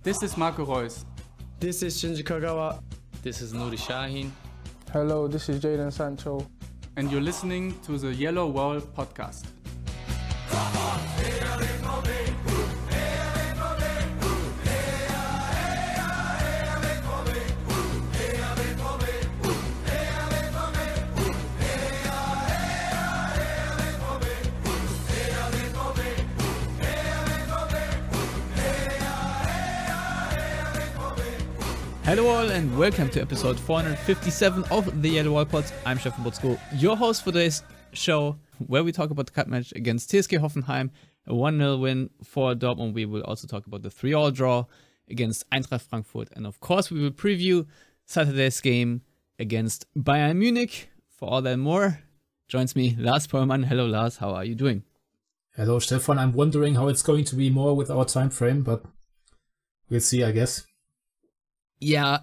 This is Marco Reus. This is Shinji Kagawa. This is Nuri Shahin. Hello, this is Jadon Sancho. And you're listening to the Yellowwall podcast. Hello all and welcome to episode 457 of the Yellowwallpod. I'm Stefan Butzko, your host for today's show, where we talk about the cup match against TSG Hoffenheim, a 1-0 win for Dortmund. We will also talk about the 3-3 draw against Eintracht Frankfurt, and of course we will preview Saturday's game against Bayern Munich. For all that and more, joins me Lars Pollmann. Hello Lars, how are you doing? Hello Stefan, I'm wondering how it's going to be more with our time frame, but we'll see, I guess. Yeah,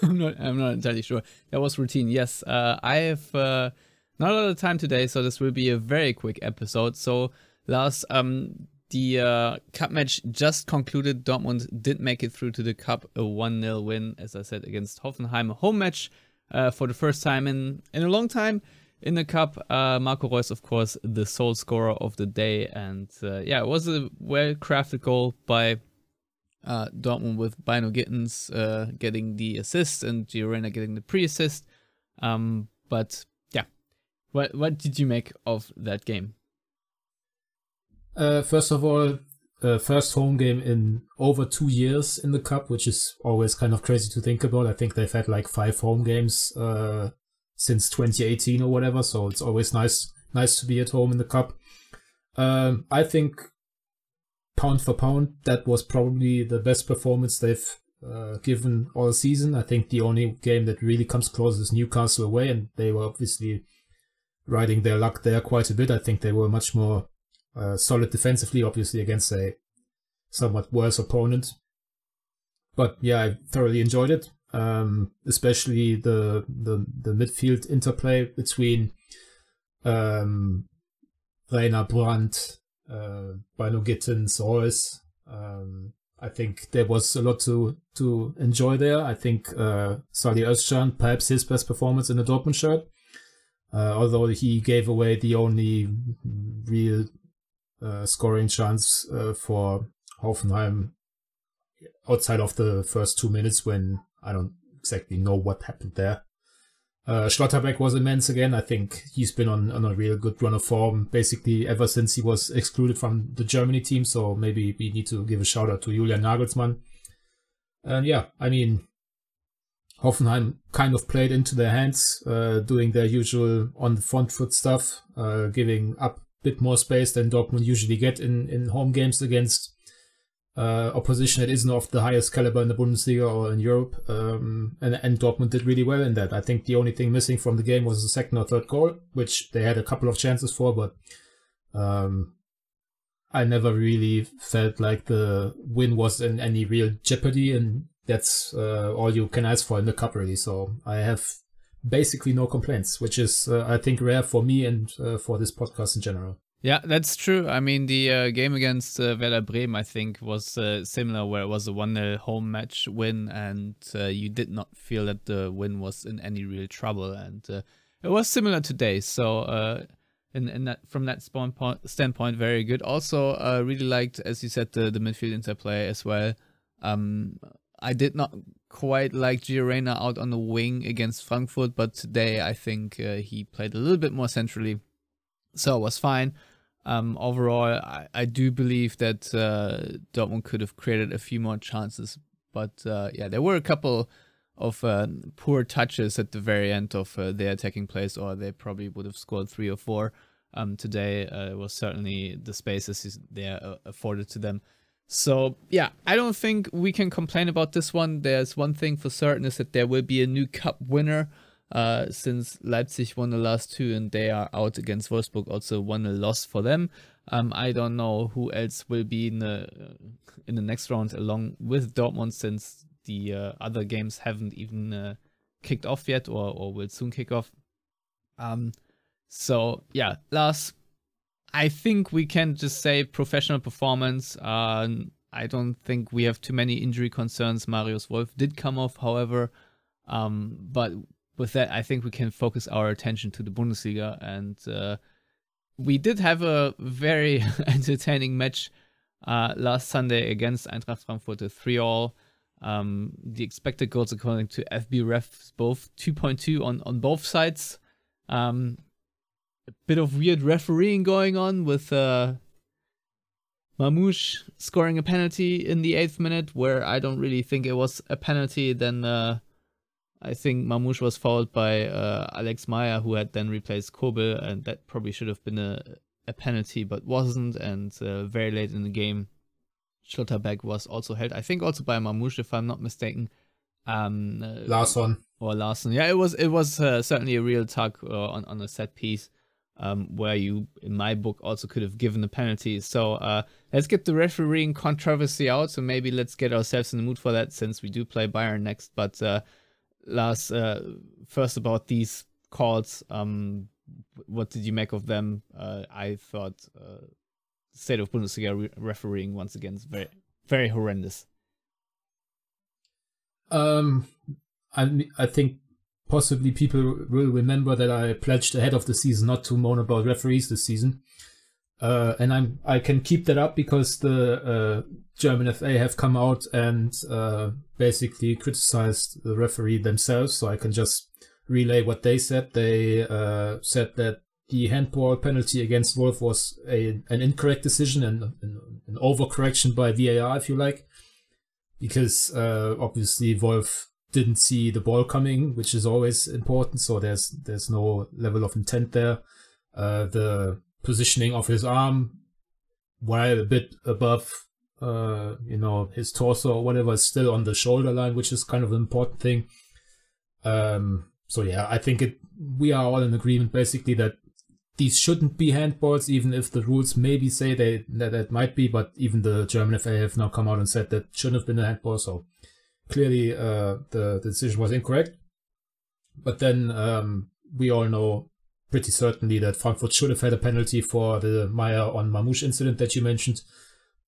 I'm not entirely sure. That was routine. Yes, I have not a lot of time today, so this will be a very quick episode. So, Lars, the cup match just concluded. Dortmund did make it through to the cup, a 1-0 win, as I said, against Hoffenheim. A home match for the first time in a long time in the cup. Marco Reus, of course, the sole scorer of the day. And yeah, it was a well-crafted goal by Dortmund, with Bynoe-Gittens getting the assist and Giorena getting the pre-assist. But yeah, what did you make of that game? First of all, first home game in over 2 years in the cup, which is always kind of crazy to think about. I think they've had like 5 home games since 2018 or whatever, so it's always nice to be at home in the cup. I think pound for pound, that was probably the best performance they've given all season. I think the only game that really comes close is Newcastle away, and they were obviously riding their luck there quite a bit. I think they were much more solid defensively, obviously against a somewhat worse opponent. But yeah, I thoroughly enjoyed it, especially the midfield interplay between Reina, Brandt, Bynoe-Gittens, Reus. I think there was a lot to enjoy there. I think Salih Özcan, perhaps his best performance in a Dortmund shirt, although he gave away the only real scoring chance for Hoffenheim outside of the first 2 minutes, when I don't exactly know what happened there. Schlotterbeck was immense again. I think he's been on a real good run of form basically ever since he was excluded from the Germany team, so maybe we need to give a shout out to Julian Nagelsmann. And yeah, I mean, Hoffenheim kind of played into their hands, doing their usual on the front foot stuff, giving up a bit more space than Dortmund usually get in home games against opposition that isn't of the highest caliber in the Bundesliga or in Europe, and Dortmund did really well in that. I think the only thing missing from the game was the second or third goal, which they had a couple of chances for, but I never really felt like the win was in any real jeopardy, and that's all you can ask for in the cup, really. So I have basically no complaints, which is I think rare for me and for this podcast in general. Yeah, that's true. I mean, the game against Werder Bremen, I think, was similar, where it was a 1-0 home match win, and you did not feel that the win was in any real trouble. And it was similar today. So in that, from that standpoint, very good. Also, really liked, as you said, the midfield interplay as well. I did not quite like Giorena out on the wing against Frankfurt, but today I think he played a little bit more centrally, so it was fine. Overall, I do believe that Dortmund could have created a few more chances, but yeah, there were a couple of poor touches at the very end of their attacking plays, or they probably would have scored 3 or 4. Today was certainly the spaces there afforded to them. So yeah, I don't think we can complain about this one. There's one thing for certain, is that there will be a new cup winner. Since Leipzig won the last 2 and they are out against Wolfsburg, also 1-0 loss for them. I don't know who else will be in the next round along with Dortmund, since the other games haven't even kicked off yet, or will soon kick off. So yeah, Lars, I think we can just say professional performance. I don't think we have too many injury concerns. Marius Wolf did come off, however. But with that, I think we can focus our attention to the Bundesliga. And we did have a very entertaining match last Sunday against Eintracht Frankfurt, a 3-3. The expected goals, according to FB Refs, both 2.2 on both sides. A bit of weird refereeing going on with Mamouche scoring a penalty in the 8th minute, where I don't really think it was a penalty. Then I think Mamouche was fouled by Alex Meyer, who had then replaced Kobel, and that probably should have been a penalty, but wasn't. And very late in the game, Schlotterbeck was also held, I think also by Mamouche, if I'm not mistaken. Larsson. Or Larsson. Yeah, it was certainly a real tug on a set piece, where you, in my book, also could have given a penalty. So let's get the refereeing controversy out. So maybe let's get ourselves in the mood for that, since we do play Bayern next. But Lars, first about these calls, what did you make of them? I thought the state of Bundesliga refereeing once again is very, very horrendous. I think possibly people will remember that I pledged ahead of the season not to moan about referees this season. And I can keep that up because the German FA have come out and basically criticized the referee themselves. So I can just relay what they said. They said that the handball penalty against Wolf was an incorrect decision and an overcorrection by VAR, if you like, because obviously Wolf didn't see the ball coming, which is always important. So there's no level of intent there. The positioning of his arm, while a bit above, his torso or whatever, is still on the shoulder line, which is kind of an important thing. So yeah, I think we are all in agreement basically that these shouldn't be handballs, even if the rules maybe say that might be, but even the German FA have now come out and said that shouldn't have been a handball. So clearly the decision was incorrect. But then we all know pretty certainly that Frankfurt should have had a penalty for the Meyer on Mamouche incident that you mentioned.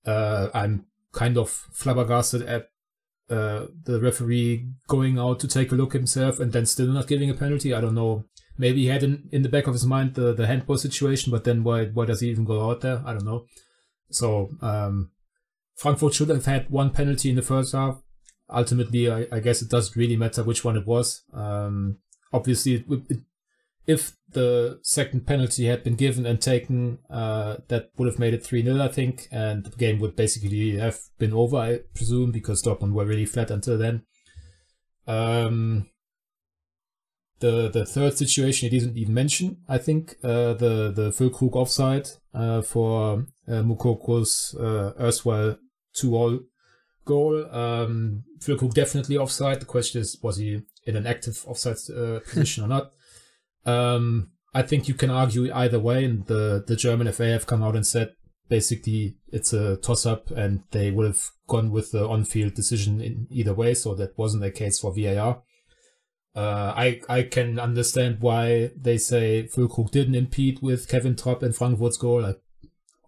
I'm kind of flabbergasted at the referee going out to take a look himself and then still not giving a penalty. I don't know. Maybe he had in the back of his mind the handball situation, but then why does he even go out there? I don't know. So Frankfurt should have had one penalty in the first half. Ultimately, I guess it doesn't really matter which one it was. Obviously, if the second penalty had been given and taken, that would have made it 3-0, I think, and the game would basically have been over, I presume, because Dortmund were really flat until then. The third situation he didn't even mention, I think, the Füllkrug offside for Moukoko's erstwhile 2-2 goal. Füllkrug definitely offside. The question is, was he in an active offside position or not? I think you can argue either way, and the German FA have come out and said basically it's a toss-up and they would have gone with the on-field decision in either way, so that wasn't the case for VAR. I can understand why they say Füllkrug didn't impede with Kevin Trapp in Frankfurt's goal.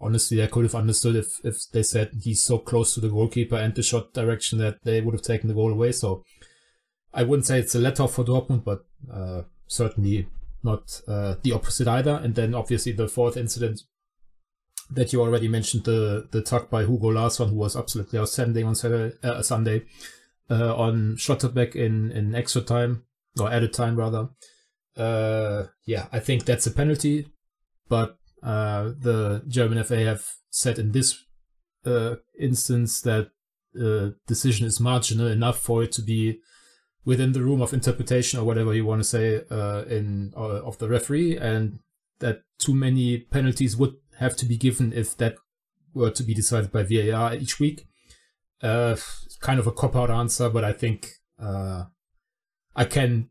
Honestly, I could have understood if they said he's so close to the goalkeeper and the shot direction that they would have taken the goal away. So I wouldn't say it's a let-off for Dortmund, but certainly not the opposite either. And then obviously the fourth incident that you already mentioned, the tuck by Hugo Larsson, who was absolutely outstanding on Sunday on Schlotterbeck in extra time, or added time rather. Yeah, I think that's a penalty, but the German FA have said in this instance that decision is marginal enough for it to be within the room of interpretation, or whatever you want to say, of the referee, and that too many penalties would have to be given if that were to be decided by VAR each week. Kind of a cop-out answer, but I think I can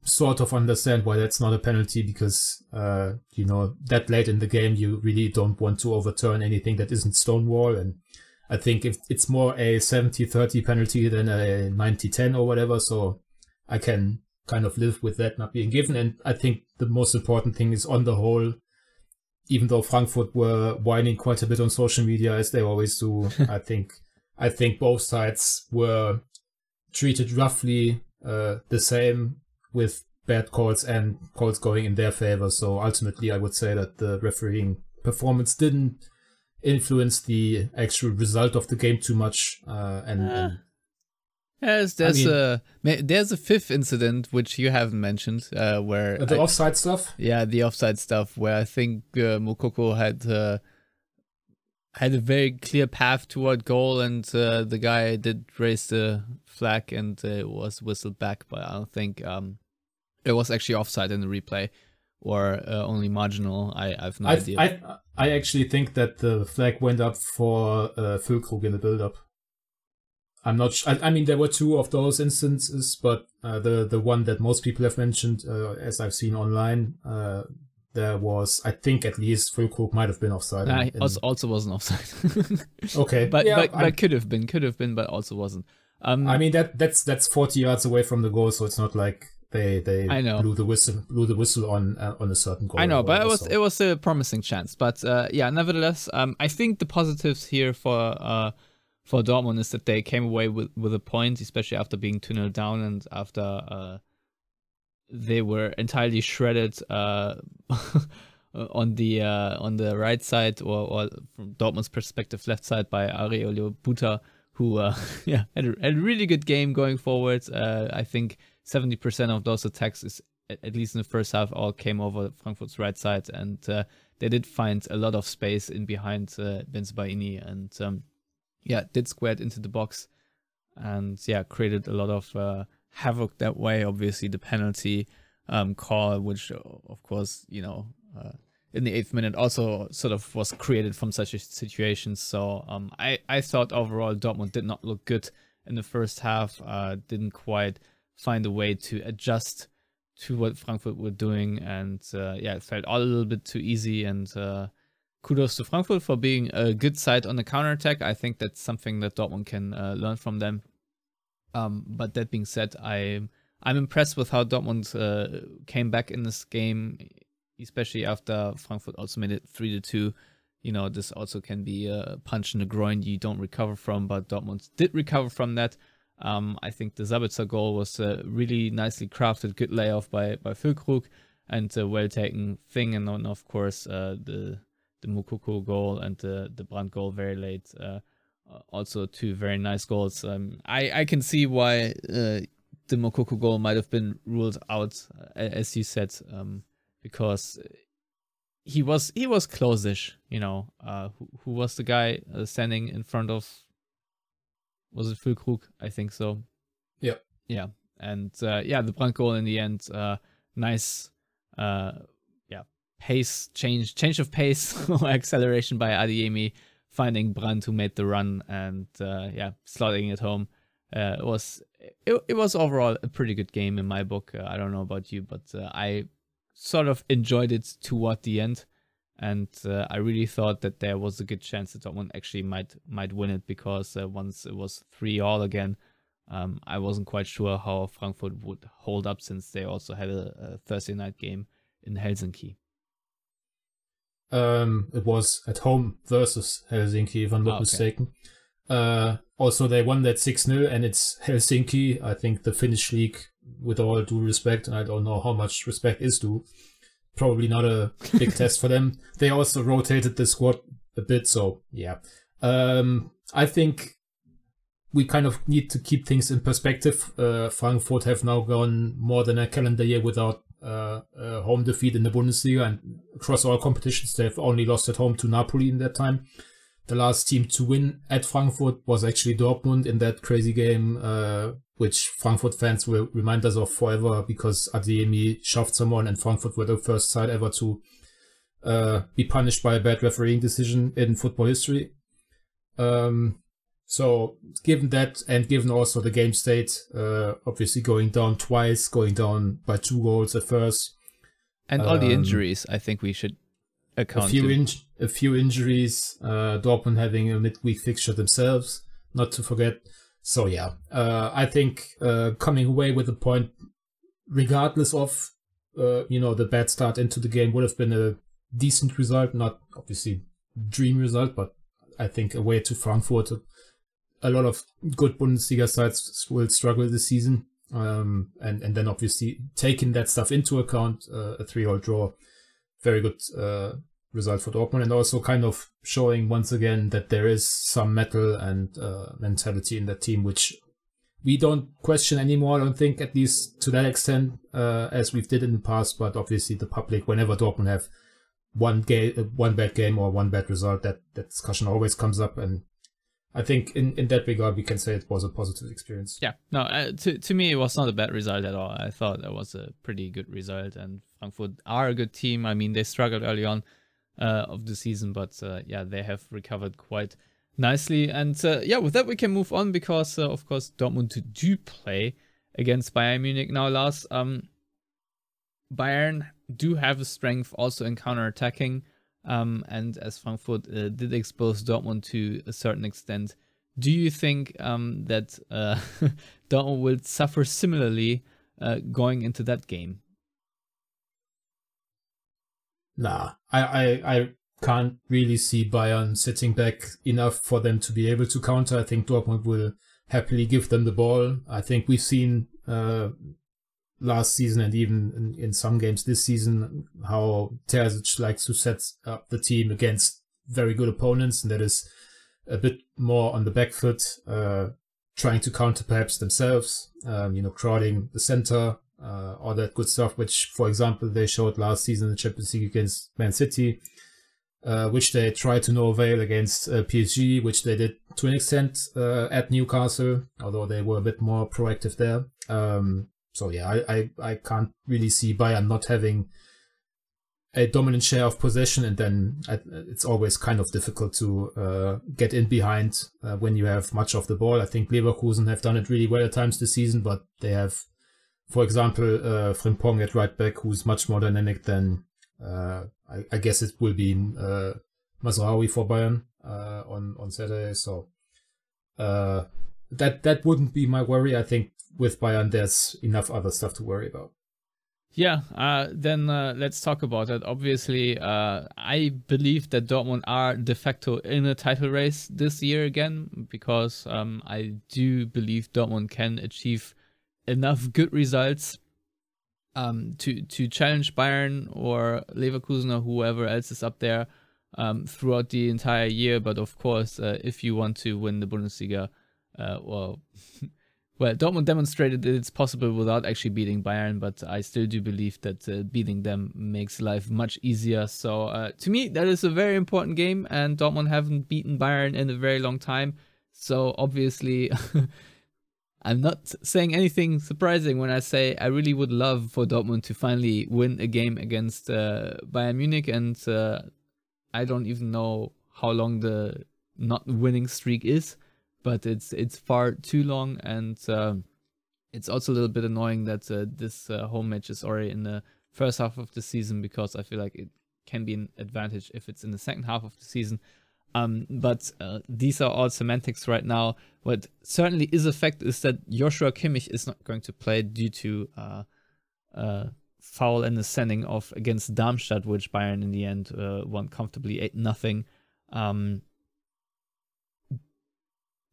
sort of understand why that's not a penalty, because that late in the game you really don't want to overturn anything that isn't Stonewall, and I think if it's more a 70-30 penalty than a 90-10 or whatever, so I can kind of live with that not being given. And I think the most important thing is, on the whole, even though Frankfurt were whining quite a bit on social media, as they always do, I think I think both sides were treated roughly the same, with bad calls and calls going in their favor. So ultimately, I would say that the refereeing performance didn't influence the actual result of the game too much. Yes, there's a fifth incident which you haven't mentioned, where the offside stuff. Yeah, the offside stuff, where I think Moukoko had a very clear path toward goal, and the guy did raise the flag, and it was whistled back. But I don't think it was actually offside in the replay, or only marginal. I've no idea. I actually think that the flag went up for Füllkrug in the build-up. I'm not sure. I mean, there were two of those instances, but the one that most people have mentioned, as I've seen online, there was, I think, at least Füllkrug might have been offside. Also wasn't offside. Okay, but could have been, but also wasn't. I mean, that's 40 yards away from the goal, so it's not like they blew the whistle on a certain goal. I know, but it was a promising chance. But nevertheless, I think the positives here for Dortmund is that they came away with a point, especially after being 2-0 down, and after they were entirely shredded on the right side, or from Dortmund's perspective, left side, by Aurelio Buta, who had a really good game going forward. I think 70% of those attacks, at least in the first half, all came over Frankfurt's right side, and they did find a lot of space in behind Bensebaini, and did square it into the box, and created a lot of havoc that way. Obviously, the penalty call, which of course, in the 8th minute also sort of was created from such a situation. So I thought overall Dortmund did not look good in the first half, didn't quite find a way to adjust to what Frankfurt were doing, and it felt all a little bit too easy, and kudos to Frankfurt for being a good side on the counterattack. I think that's something that Dortmund can learn from them. But that being said, I'm impressed with how Dortmund came back in this game, especially after Frankfurt also made it 3-2. This also can be a punch in the groin you don't recover from, but Dortmund did recover from that. I think the Sabitzer goal was a really nicely crafted, good layoff by Füllkrug, and a well-taken thing. And then, of course, the Moukoko goal and the Brandt goal very late. Also two very nice goals. I can see why the Moukoko goal might have been ruled out, as you said, because he was close-ish. Who was the guy standing in front of? Was it Füllkrug? I think so. Yeah. Yeah, and the Brandt goal in the end, nice. Pace change of pace or acceleration by Adeyemi, finding Brandt, who made the run, and slotting it home. It was overall a pretty good game in my book. I don't know about you, but I sort of enjoyed it toward the end, and I really thought that there was a good chance that Dortmund actually might win it, because once it was 3-3 again, I wasn't quite sure how Frankfurt would hold up, since they also had a Thursday night game in Helsinki. It was at home versus Helsinki, if I'm not mistaken. Also, they won that 6-0, and it's Helsinki. I think the Finnish league, with all due respect, and I don't know how much respect is due, probably not a big test for them. They also rotated the squad a bit, so yeah. I think we kind of need to keep things in perspective. Frankfurt have now gone more than a calendar year without a home defeat in the Bundesliga, and across all competitions they've only lost at home to Napoli in that time. The last team to win at Frankfurt was actually Dortmund in that crazy game, which Frankfurt fans will remind us of forever, because Adeyemi shoved someone, and Frankfurt were the first side ever to be punished by a bad refereeing decision in football history. So given that, and given also the game state, obviously going down twice, going down by 2 goals at first. And all the injuries, I think we should account a few injuries, Dortmund having a midweek fixture themselves, not to forget. So yeah, I think coming away with a point, regardless of the bad start into the game, would have been a decent result. Not obviously dream result, but I think away to Frankfurt, a lot of good Bundesliga sides will struggle this season. And then obviously taking that stuff into account, a 3-all draw, very good result for Dortmund, and also kind of showing once again that there is some mettle and mentality in that team, which we don't question anymore, I don't think, at least to that extent, as we've did in the past. But obviously the public, whenever Dortmund have one bad game or one bad result, that discussion always comes up. And I think in that regard, we can say it was a positive experience. Yeah, no, to me, it was not a bad result at all. I thought that was a pretty good result, and Frankfurt are a good team. I mean, they struggled early on of the season, but yeah, they have recovered quite nicely. And yeah, with that, we can move on because, of course, Dortmund do play against Bayern Munich now, Lars. Bayern do have a strength also in counter-attacking. And as Frankfurt did expose Dortmund to a certain extent, do you think that Dortmund will suffer similarly going into that game? Nah, I can't really see Bayern sitting back enough for them to be able to counter. I think Dortmund will happily give them the ball. I think we've seen last season and even in some games this season how Terzic likes to set up the team against very good opponents, and that is a bit more on the back foot, trying to counter perhaps themselves, crowding the center, all that good stuff, which, for example, they showed last season in the Champions League against Man City, which they tried to no avail against PSG, which they did to an extent at Newcastle, although they were a bit more proactive there. So yeah, I can't really see Bayern not having a dominant share of possession, and then it's always kind of difficult to get in behind when you have much of the ball. I think Leverkusen have done it really well at times this season, but they have, for example, Frimpong at right back, who's much more dynamic than I guess it will be Mazraoui for Bayern on Saturday. So that wouldn't be my worry. I think with Bayern, there's enough other stuff to worry about. Yeah, then let's talk about it. Obviously, I believe that Dortmund are de facto in a title race this year again, because I do believe Dortmund can achieve enough good results to challenge Bayern or Leverkusen or whoever else is up there throughout the entire year. But of course, if you want to win the Bundesliga, well, Dortmund demonstrated that it's possible without actually beating Bayern, but I still do believe that beating them makes life much easier. So to me, that is a very important game, and Dortmund haven't beaten Bayern in a very long time. So obviously, I'm not saying anything surprising when I say I really would love for Dortmund to finally win a game against Bayern Munich, and I don't even know how long the not winning streak is. But it's far too long, and it's also a little bit annoying that this home match is already in the first half of the season, because I feel like it can be an advantage if it's in the second half of the season. But these are all semantics right now. What certainly is a fact is that Joshua Kimmich is not going to play due to foul and the sending off against Darmstadt, which Bayern in the end won comfortably 8-0.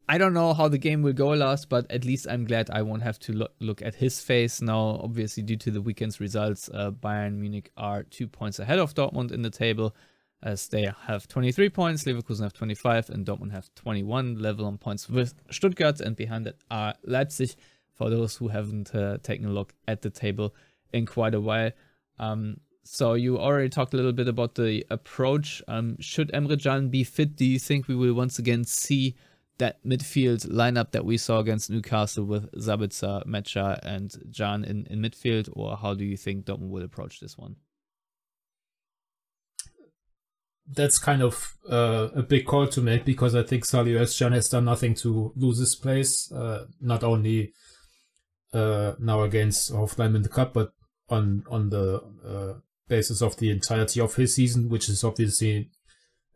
I don't know how the game will go, Lars, but at least I'm glad I won't have to look at his face. Now, obviously, due to the weekend's results, Bayern Munich are 2 points ahead of Dortmund in the table, as they have 23 points, Leverkusen have 25, and Dortmund have 21, level on points with Stuttgart, and behind that are Leipzig, for those who haven't taken a look at the table in quite a while. So you already talked a little bit about the approach. Should Emre Can be fit, do you think we will once again see that midfield lineup that we saw against Newcastle with Sabitzer, Mecha, and Can in midfield, or how do you think Dortmund will approach this one? That's kind of a big call to make, because I think Salih Özcan has done nothing to lose his place, not only now against Hoffenheim in the Cup, but on the basis of the entirety of his season, which is obviously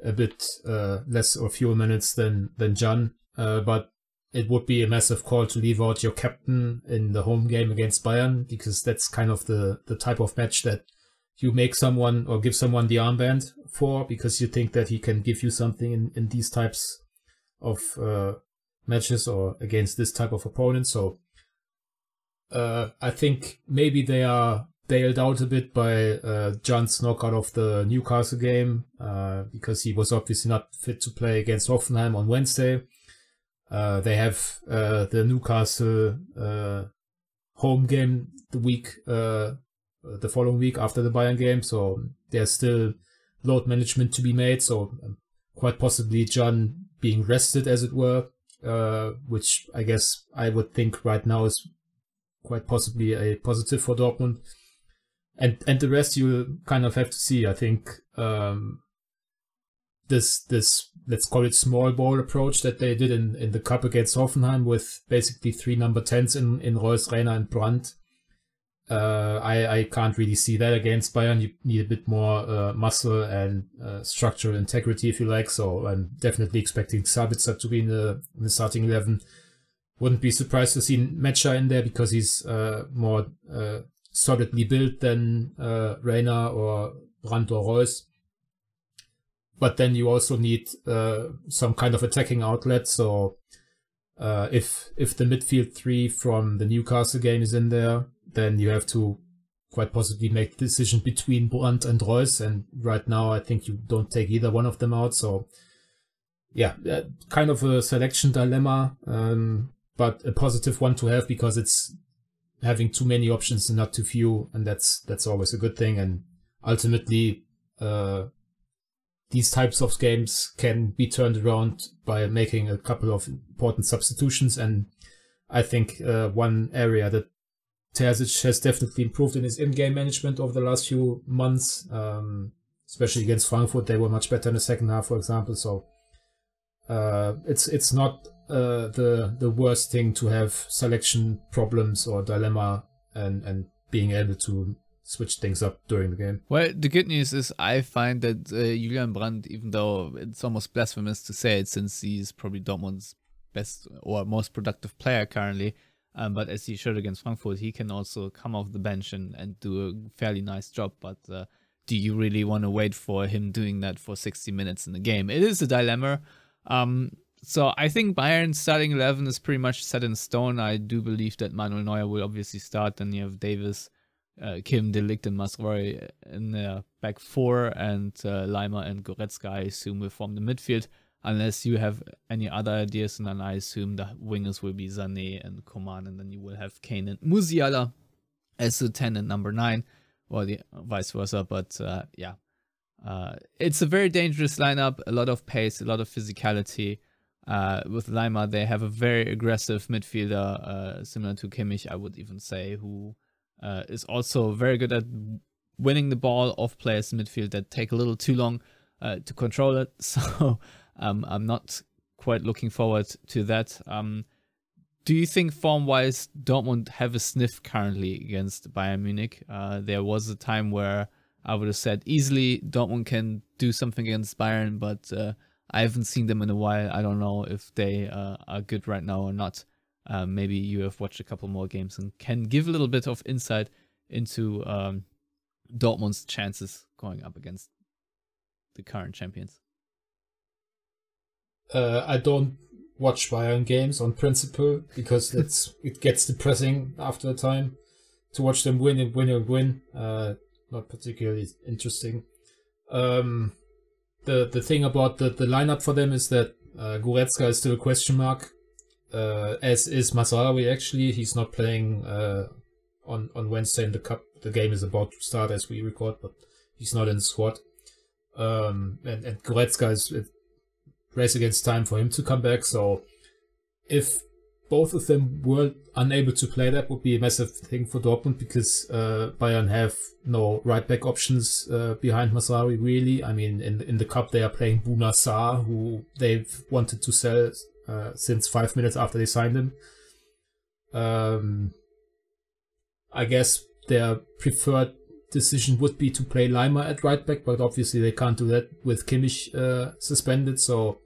a bit less or fewer minutes than Can, but it would be a massive call to leave out your captain in the home game against Bayern, because that's kind of the type of match that you make someone or give someone the armband for, because you think that he can give you something in these types of matches or against this type of opponent. So I think maybe they are bailed out a bit by John's knockout of the Newcastle game because he was obviously not fit to play against Hoffenheim on Wednesday. They have the Newcastle home game the following week after the Bayern game, so there's still load management to be made. So quite possibly John being rested, as it were, which I guess I would think right now is quite possibly a positive for Dortmund. And the rest you kind of have to see. I think this let's call it small ball approach that they did in the cup against Hoffenheim with basically 3 number 10s in Reus, Reina and Brandt. I can't really see that against Bayern. You need a bit more muscle and structural integrity, if you like. So I'm definitely expecting Sabitzer to be in the starting 11. Wouldn't be surprised to see Mecha in there because he's more solidly built than Reina or Brandt or Reus. But then you also need some kind of attacking outlet. So if the midfield 3 from the Newcastle game is in there, then you have to quite possibly make the decision between Brandt and Reus. And right now, I think you don't take either one of them out. So yeah, kind of a selection dilemma, but a positive one to have because it's having too many options and not too few. And that's always a good thing. And ultimately, these types of games can be turned around by making a couple of important substitutions. And I think one area that Terzic has definitely improved in his in-game management over the last few months, especially against Frankfurt. They were much better in the second half, for example. So it's not the worst thing to have selection problems or dilemma and being able to switch things up during the game. Well, the good news is I find that Julian Brandt, even though it's almost blasphemous to say it since he's probably Dortmund's best or most productive player currently, but as he showed against Frankfurt, he can also come off the bench and do a fairly nice job. But do you really want to wait for him doing that for 60 minutes in the game? It is a dilemma. So I think Bayern's starting 11 is pretty much set in stone. I do believe that Manuel Neuer will obviously start. Then you have Davis, Kim, De Ligt and Masraoui in the back 4, and Leimer and Goretzka, I assume, will form the midfield. Unless you have any other ideas, and then I assume the wingers will be Sané and Coman, and then you will have Kane and Musiala as the 10 and number 9, or the vice versa. But it's a very dangerous lineup, a lot of pace, a lot of physicality. With Leimer, they have a very aggressive midfielder, similar to Kimmich, I would even say, who is also very good at winning the ball off players in midfield that take a little too long to control it. So I'm not quite looking forward to that. Do you think form-wise Dortmund have a sniff currently against Bayern Munich? There was a time where I would have said easily Dortmund can do something against Bayern, but I haven't seen them in a while. I don't know if they are good right now or not. Maybe you have watched a couple more games and can give a little bit of insight into Dortmund's chances going up against the current champions. I don't watch Bayern games on principle because it gets depressing after a time to watch them win and win and win. Not particularly interesting. The thing about the lineup for them is that Goretzka is still a question mark, as is Masraoui. Actually, he's not playing on Wednesday in the cup. The game is about to start as we record, but he's not in the squad. And Goretzka is race against time for him to come back. So if both of them were unable to play, that would be a massive thing for Dortmund because Bayern have no right back options behind Masraoui, really. I mean, in the cup they are playing Bouna Sarr, who they've wanted to sell since 5 minutes after they signed him. I guess their preferred decision would be to play Leimer at right back, but obviously they can't do that with Kimmich suspended. So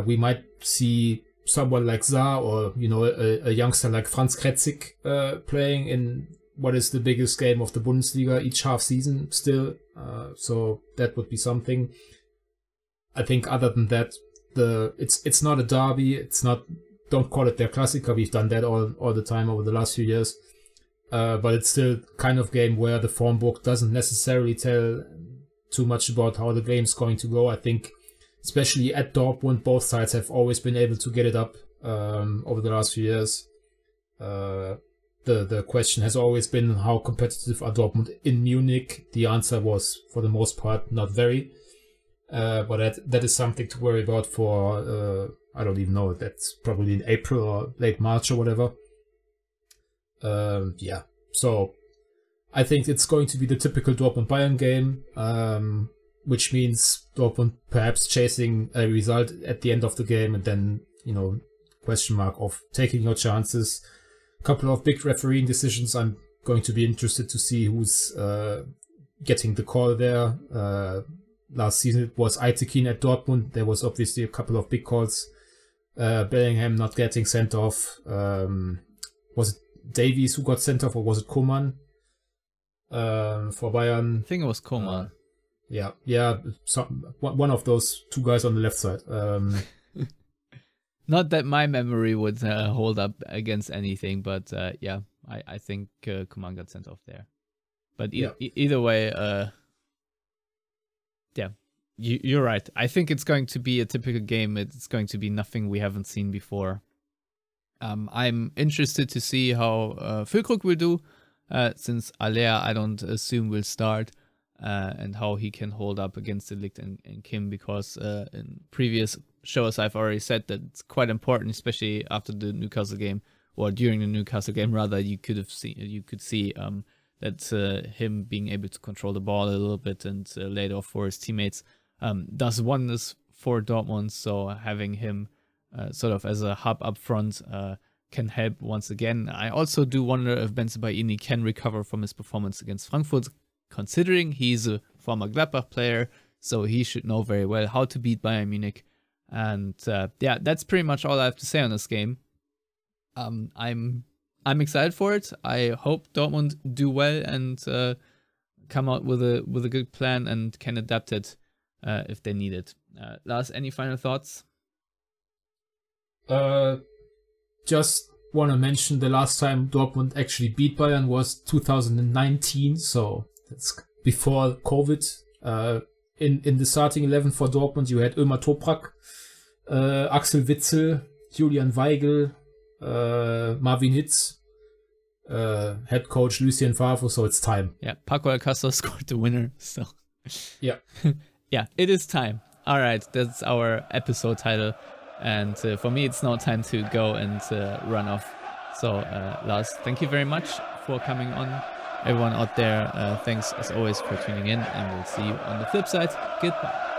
we might see someone like Saar or, a youngster like Franz Kretzig playing in what is the biggest game of the Bundesliga each half season still. So that would be something. I think other than that, it's not a derby. It's not. Don't call it their Klassiker. We've done that all the time over the last few years. But it's still kind of game where the form book doesn't necessarily tell too much about how the game's going to go. I think, especially at Dortmund, both sides have always been able to get it up over the last few years. The question has always been, how competitive are Dortmund in Munich? The answer was, for the most part, not very. But that is something to worry about for, I don't even know, that's probably in April or late March or whatever. Yeah, so I think it's going to be the typical Dortmund-Bayern game, which means Dortmund perhaps chasing a result at the end of the game and then, question mark of taking your chances. A couple of big refereeing decisions. I'm going to be interested to see who's getting the call there. Last season it was Aitekin at Dortmund. There was obviously a couple of big calls. Bellingham not getting sent off. Was it Davies who got sent off, or was it Koeman for Bayern? I think it was Koeman. Yeah. One of those two guys on the left side. Not that my memory would hold up against anything, but yeah, I think Koeman got sent off there. But either way, yeah, you're right. I think it's going to be a typical game. It's going to be nothing we haven't seen before. I'm interested to see how Füllkrug will do, since Alea, I don't assume, will start, and how he can hold up against De Ligt and Kim, because in previous shows I've already said that it's quite important, especially after the Newcastle game, or during the Newcastle game rather. You could see that him being able to control the ball a little bit and lay it off for his teammates does wonders for Dortmund. So having him sort of as a hub up front can help once again. I also do wonder if Bensebaini can recover from his performance against Frankfurt, considering he's a former Gladbach player, so he should know very well how to beat Bayern Munich. And yeah, that's pretty much all I have to say on this game. I'm excited for it. I hope Dortmund do well and come out with a good plan and can adapt it if they need it. Lars, any final thoughts? Just want to mention the last time Dortmund actually beat Bayern was 2019, so that's before COVID. In the starting 11 for Dortmund, you had Ömer Toprak, Axel Witsel, Julian Weigl, Marvin Hitz, head coach Lucien Favre, so it's time. Yeah, Paco Alcácer scored the winner, so yeah. Yeah, it is time. All right, that's our episode title. And for me, it's now time to go and run off. So, Lars, thank you very much for coming on. Everyone out there, thanks as always for tuning in, and we'll see you on the flip side. Goodbye.